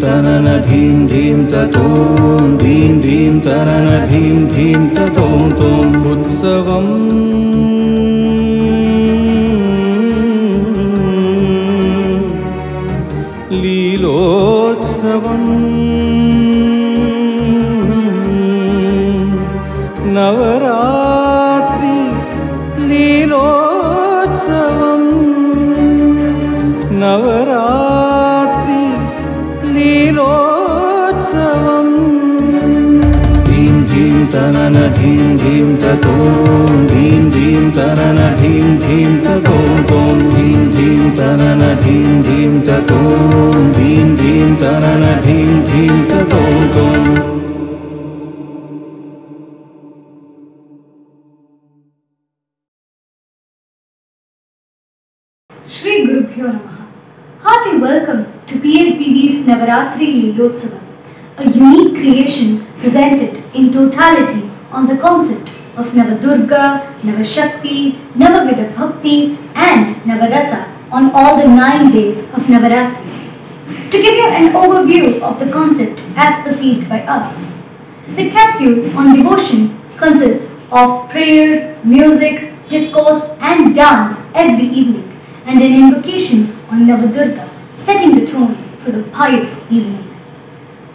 tanana dhim dhim tatom, dhim dhim tanana dhim dhim tatom tom. Utsavam Lilotsavam Navaratri Lilotsavam Navaratri Lilotsavam. Dhim dhim tanana dhim dhim tatom, dhim dhim tanana dhim dhim tatom tom. Dhim dhim tanana dhim dhim tatom, dhim dhim tanana dhim dhim tatom tom. Shri Gurubhyo Namaha. Hearty welcome to PSBB's Navaratri Lilotsavam, a unique creation presented in totality on the concept of Navadurga, Navashakti, Navavida Bhakti and Navarasa on all the 9 days of Navaratri. To give you an overview of the concept as perceived by us, the capsule on devotion consists of prayer, music, discourse and dance every evening, and an invocation on Navadurga, setting the tone for the pious evening.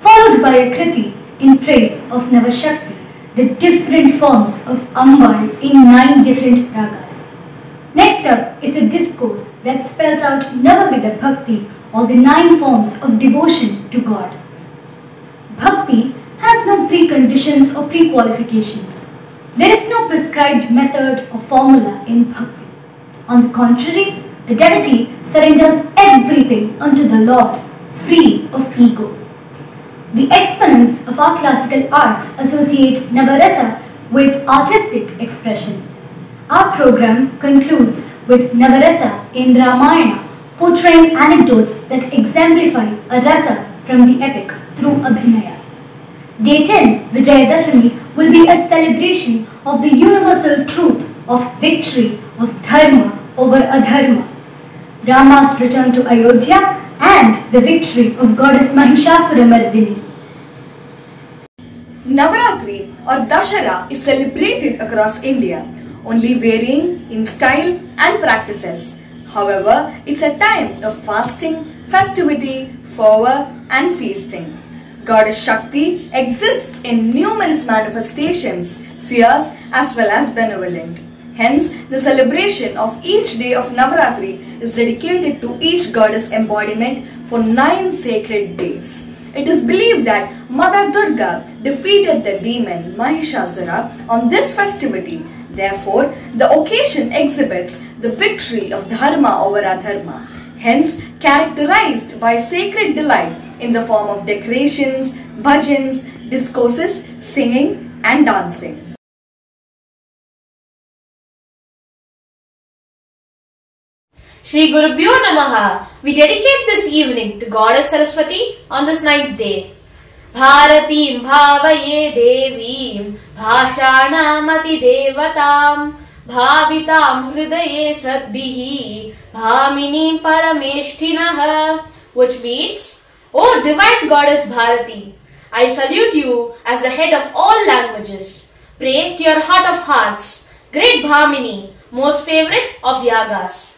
Followed by a kriti in praise of Navashakti, the different forms of Ambar in 9 different ragas. Next up is a discourse that spells out Navavida Bhakti, or the 9 forms of devotion to God. Bhakti has no preconditions or pre-qualifications. There is no prescribed method or formula in Bhakti. On the contrary, the devotee surrenders everything unto the Lord, free of ego. The exponents of our classical arts associate Navarasa with artistic expression. Our program concludes with Navarasa in Ramayana, portraying anecdotes that exemplify a rasa from the epic through Abhinaya. Day 10, Vijayadashami, will be a celebration of the universal truth of victory of Dharma over Adharma, Rama's return to Ayodhya and the victory of goddess Mahishasuramardini. Navaratri or Dashara is celebrated across India, only varying in style and practices. However, it's a time of fasting, festivity, fervor and feasting. Goddess Shakti exists in numerous manifestations, fierce as well as benevolent. Hence, the celebration of each day of Navaratri is dedicated to each goddess embodiment for 9 sacred days. It is believed that Mother Durga defeated the demon Mahishasura on this festivity. Therefore, the occasion exhibits the victory of Dharma over Adharma, hence characterized by sacred delight in the form of decorations, bhajans, discourses, singing and dancing. Shri Gurubhyo Namaha. We dedicate this evening to Goddess Saraswati on this 9th day. Bharatim bhavaye devim bhashanamati devatam bhavitam hridaye sadbihi bhaminim parameshthinaha, which means, O divine Goddess Bharati, I salute you as the head of all languages. Pray to your heart of hearts, great Bhamini, most favorite of yagas.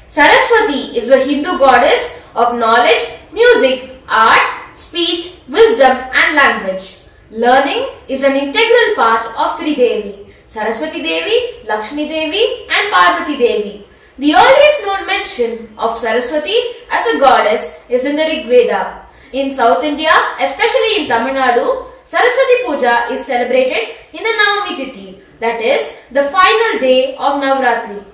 Saraswati is the Hindu goddess of knowledge, music, art, speech, wisdom and language. Learning is an integral part of Tridevi, Saraswati Devi, Lakshmi Devi and Parvati Devi. The earliest known mention of Saraswati as a goddess is in the Rig Veda. In South India, especially in Tamil Nadu, Saraswati Puja is celebrated in the Navami Tithi, that is, the final day of Navratri.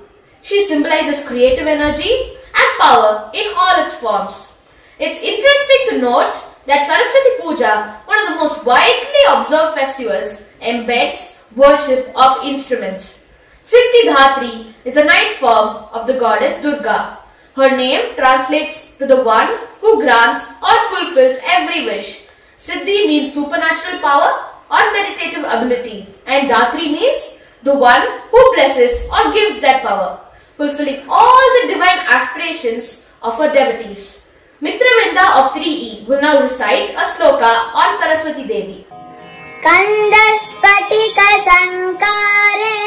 She symbolizes creative energy and power in all its forms. It's interesting to note that Saraswati Puja, one of the most widely observed festivals, embeds worship of instruments. Siddhidhatri is the 9th form of the goddess Durga. Her name translates to the one who grants or fulfills every wish. Siddhi means supernatural power or meditative ability, and Dhatri means the one who blesses or gives that power, fulfilling all the divine aspirations of her devotees. Mitravinda of 3E will now recite a sloka on Saraswati Devi. Kandaspatika sankare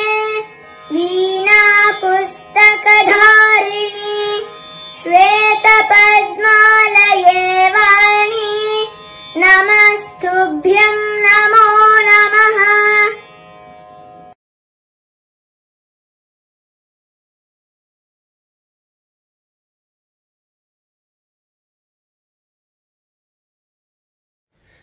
veena pustaka dharini shweta padmalaye vani namastubhyam namo namaha.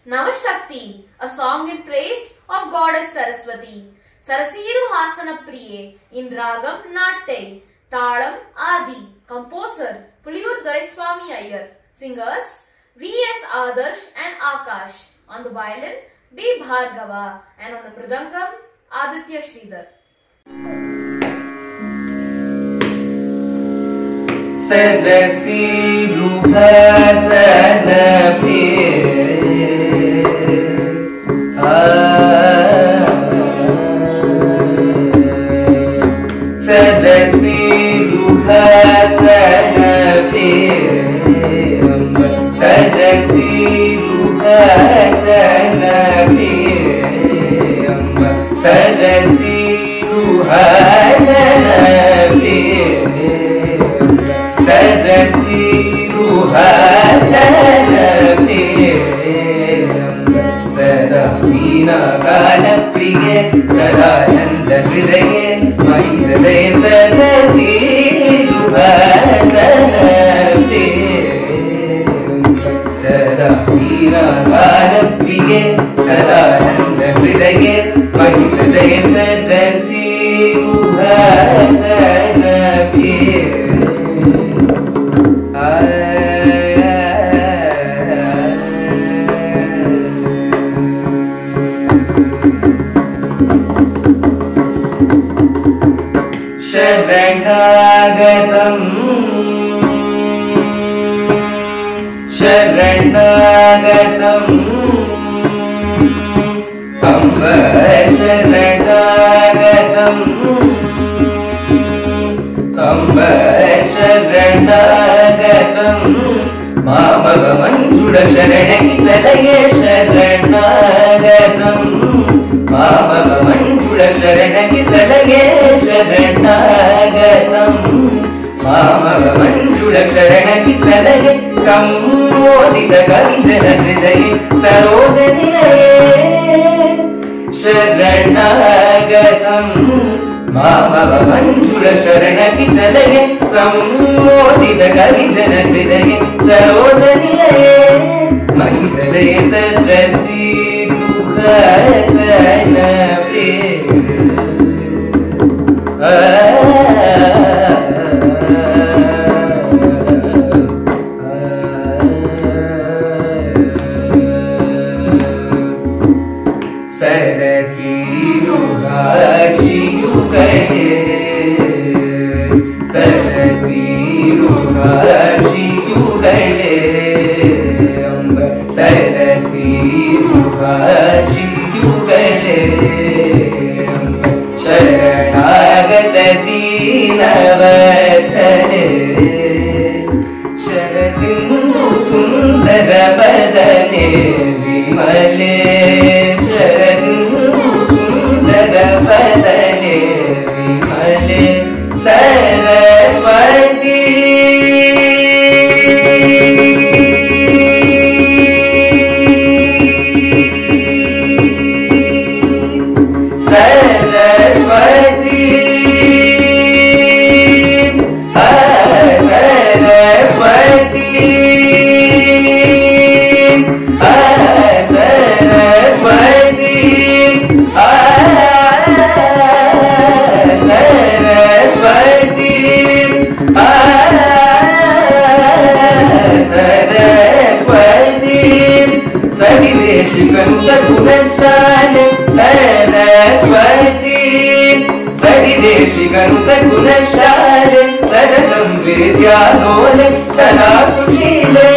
Navashakti, a song in praise of Goddess Saraswati. Sarasiru Hasana Priye in Ragam Natte, Talam Adi. Composer Puliyur Doraiswamy Iyer. Singers V.S. Adarsh and Akash. On the violin B. Bhargava and on the mridangam Aditya Sridhar. Sarasiru Hasana Priye Sadasiru Hasana Priyam Sadasiru Hasana Priyam Sadasiru Hasana Priyam Sadasiru Hasana Priyam Sada Veena Gana Priye Sada Nanda Hridaye Maisale Sadasiru Hasana Priyam Sada Veena Gana Priye Sada Nanda Hridaye Maisale Sadasiru Hasana Priyam. Sharanagatam Sharanagatam Amba Sharanagatam Amba Sharanagatam Mamava Manjula Sharanaki Sadaye Sharanagatam Mamava Manjula Sharanaki Sadaye Sharanagatam Mamava Manjula Sharanaki Sadaye Sammodita Kavijana Hridaye Sarojanilaye Sharanagatam Mamava Manjula Sharanaki Sadaye Sammodita Kavijana Hridaye Sarojanilaye Maisalaye Sadasiru Hasana Priyam. Sarasiru Hashiyugale Sarasiru Hashiyugale Sarasiru Hashiyugale Sharanagata Deenavatsale Sharadindu Sundara Badane Vimale Sharadindu Sundara Badane Vimale Saraswati Ganuta Gunashale, Sadatam Vidyalole, Sada Sushile,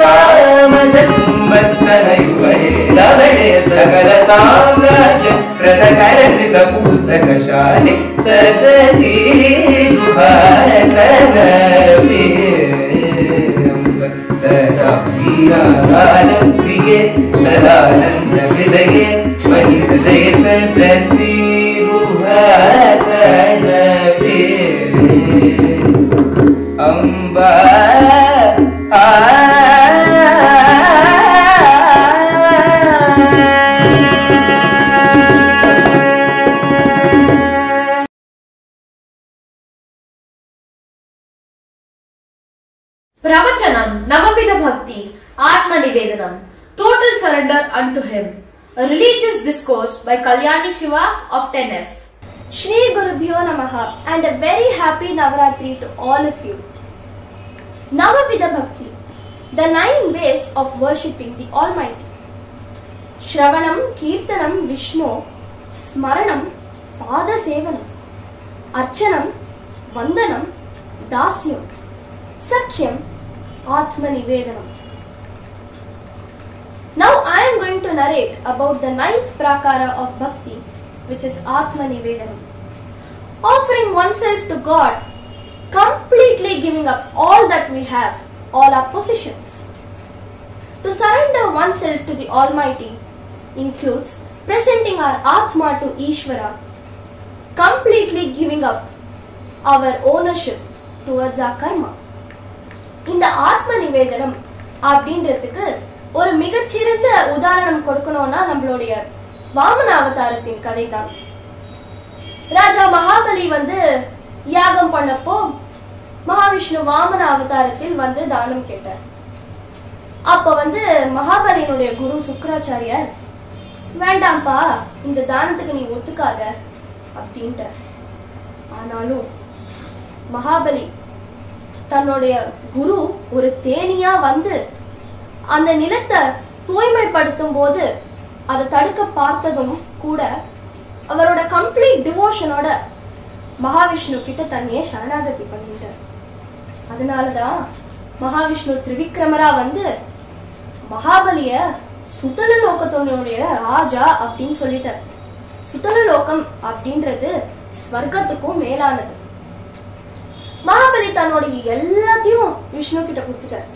Samazam Vastanayuvale, Lavade Sakala Samraja, Pratakaranita Pusakashale, Sadasiru Hasana Priyam, प्रिये सदानंद हृदये महि सदय सदसी गुहासन Amba Pravachanam Navavida Bhakti Atma Nivedanam Total Surrender unto Him, a religious discourse by Kalyani Shiva of 10F. Shri Gurubhyo Namaha and a very happy Navaratri to all of you. Navavida Bhakti, the 9 ways of worshipping the Almighty. Shravanam, Kirtanam, Vishnu, Smaranam, Pada Sevanam, Archanam, Vandanam, Dasyam, Sakhyam, Atma Nivedanam. Now I am going to narrate about the 9th prakara of Bhakti, which is Atma Nivedanam. Offering oneself to God, completely giving up all that we have, all our possessions. To surrender oneself to the Almighty includes presenting our Atma to Ishvara, completely giving up our ownership towards our karma. இந்த ஆத்ம நிவேதனம் அப்படின்றதுக்கு ஒரு மிகச்சிறந்த உதாரணம் கொடுக்கணும்னா நம்மளுடைய வாமன அவதாரத்தின் கதை தான். ராஜா மகாபலி யாகம் பண்ணப்போ மகாவிஷ்ணு வாமன அவதாரத்தில் தானம் கேட்டார். அப்ப மகாபலியினுடைய குரு சுக்கராச்சாரியார், வேண்டாம்பா, இந்த தானத்துக்கு நீ ஒத்துக்காத அப்படின்ட்டு. ஆனாலும் மகாபலி தன்னுடைய குரு ஒரு தேனியா அந்த நிலத்தை தூய்மைப்படுத்தும் போது அதை தடுக்க பார்த்ததும் கூட அவரோட கம்ப்ளீட் டிவோஷனோட மகாவிஷ்ணு கிட்ட தன்னையே சரணாகதி பண்ணிட்டார். அதனாலதான் மகாவிஷ்ணு திரிவிக்ரமரா மகாபலிய சுதல லோகத்தோடைய ராஜா அப்படின்னு சொல்லிட்டார். சுதல லோகம் அப்படின்றது ஸ்வர்க்கத்துக்கும் மேலானது. மகாபலி தன்னுடைய எல்லாத்தையும் விஷ்ணு கிட்ட கொடுத்துட்டார்.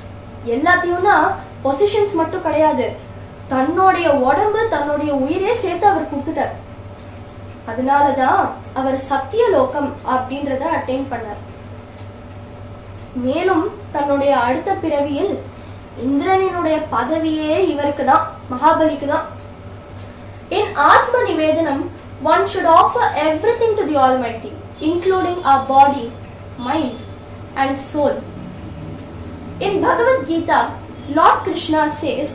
எல்லாத்தையும்னா பொசிஷன்ஸ் மட்டும் கிடையாது, தன்னுடைய உடம்பு தன்னுடைய உயிரே சேர்த்து அவர் கொடுத்துட்டார். அதனாலதான் அவர் சத்தியலோகம் அப்படின்றத அட்டைன் பண்ணார். மேலும் தன்னுடைய அடுத்த பிறவியில் இந்திரனினுடைய பதவியே இவருக்கு தான், மகாபலிக்கு தான். In Atma Nivedanam, one should offer everything to the Almighty, including our body, mind and soul. In Bhagavad Gita, Lord Krishna says,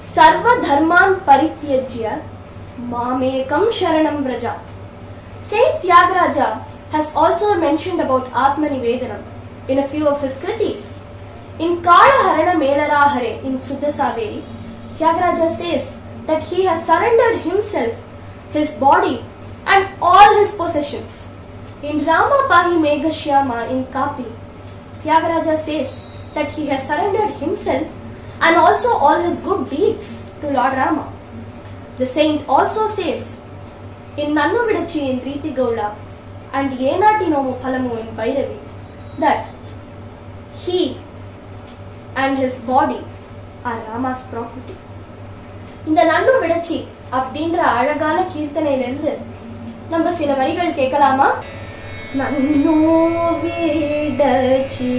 Sarva dharman parityajya mamekam sharanam vraja. Saint Tyagaraja has also mentioned about Atma Nivedanam in a few of his kritis. In Kalaharana Melarahare in Suddha Saveri, Tyagaraja says that he has surrendered himself, his body and all his possessions. In Rama Pahi Megha in Kapi, Tyagaraja says that he has surrendered himself and also all his good deeds to Lord Rama. The saint also says in Nannu Vidachi in Riti Gaula and Yenati Nomu Phalamu in Bhairavi that he and his body are Rama's property. இந்த நன்னு விடச்சி அப்படின்ற அழகான கீர்த்தனையிலிருந்து நம்ம சில வரிகள் கேட்கலாமா? நன்னு விடச்சி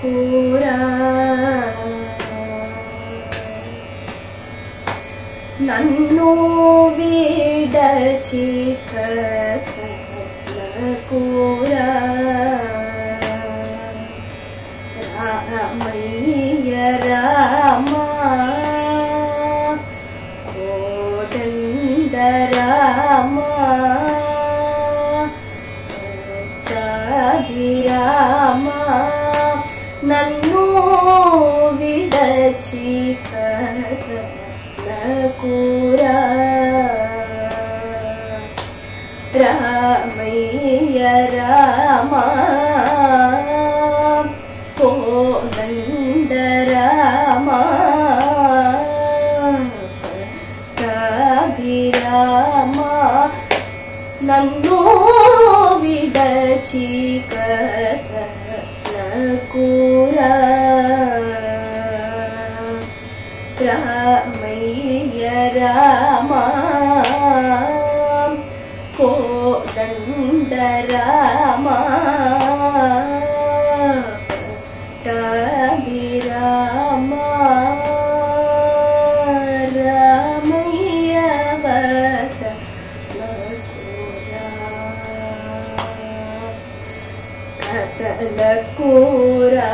கூரா, நன்னு விடச்சி கூரா, Ramaiya Rama Kothanda Rama Rama நன்னோ விடச்சி கூரா, Ramaiya Rama Kothanda Rama Rama நன்னோ விடச்சி कूरा Ramaiah Rama Kodanda Rama Pattabhi Rama Ramaiah कतलकूरा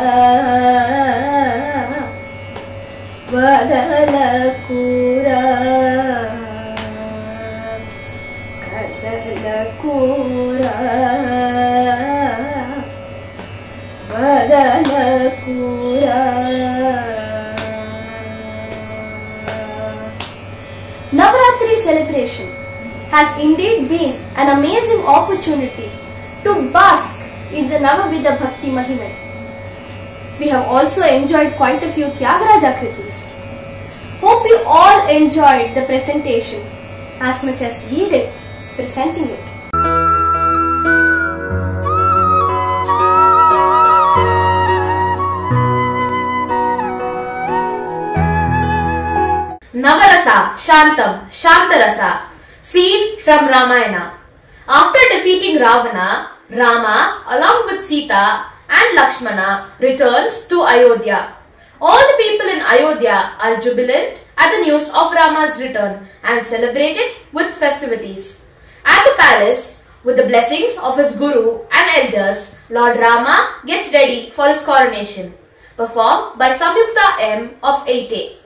वदलकूरा कतलकूरा वदलकूरा. Navaratri celebration has indeed been an amazing opportunity to bask in the Navavida Bhakti Mahime. We have also enjoyed quite a few Tyagaraja Kritis. Hope you all enjoyed the presentation as much as we did presenting it. Navarasa Shantam Shantarasa. Scene from Ramayana. After defeating Ravana, Rama along with Sita and Lakshmana returns to Ayodhya. All the people in Ayodhya are jubilant at the news of Rama's return and celebrate it with festivities. At the palace, with the blessings of his guru and elders, Lord Rama gets ready for his coronation, performed by Samyukta M of 8A.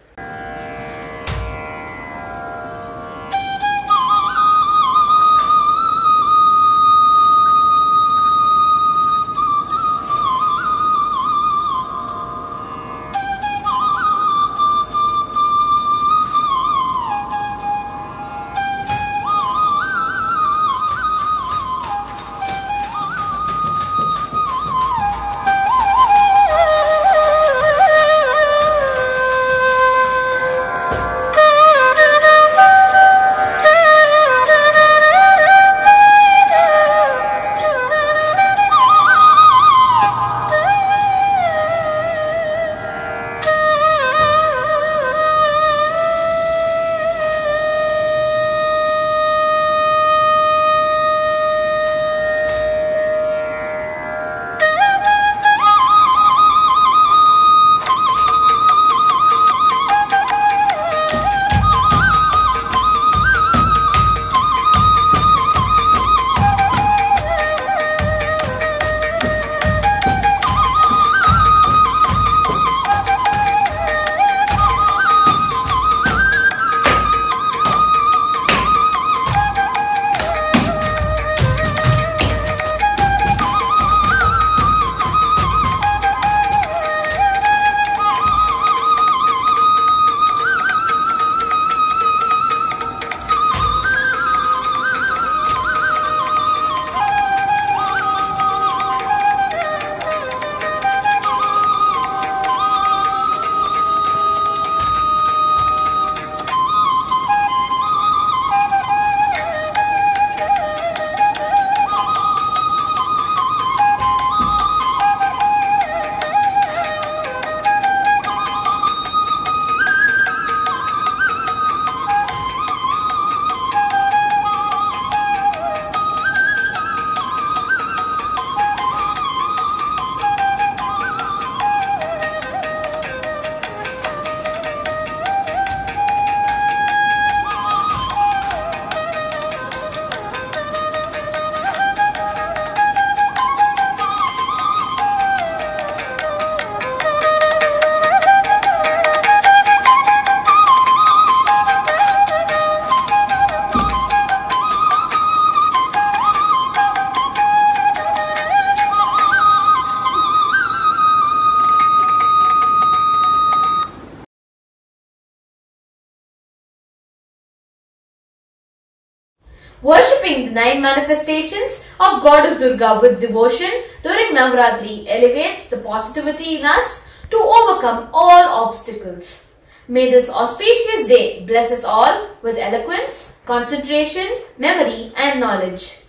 Worshipping the 9 manifestations of Goddess Durga with devotion during Navaratri elevates the positivity in us to overcome all obstacles. May this auspicious day bless us all with eloquence, concentration, memory and knowledge.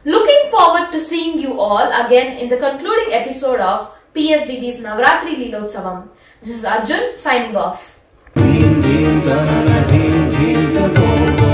Looking forward to seeing you all again in the concluding episode of PSBB's Navaratri Lilotsavam. This is Arjun signing off. Dhim dhim tanana dhim dhim ta dom dom.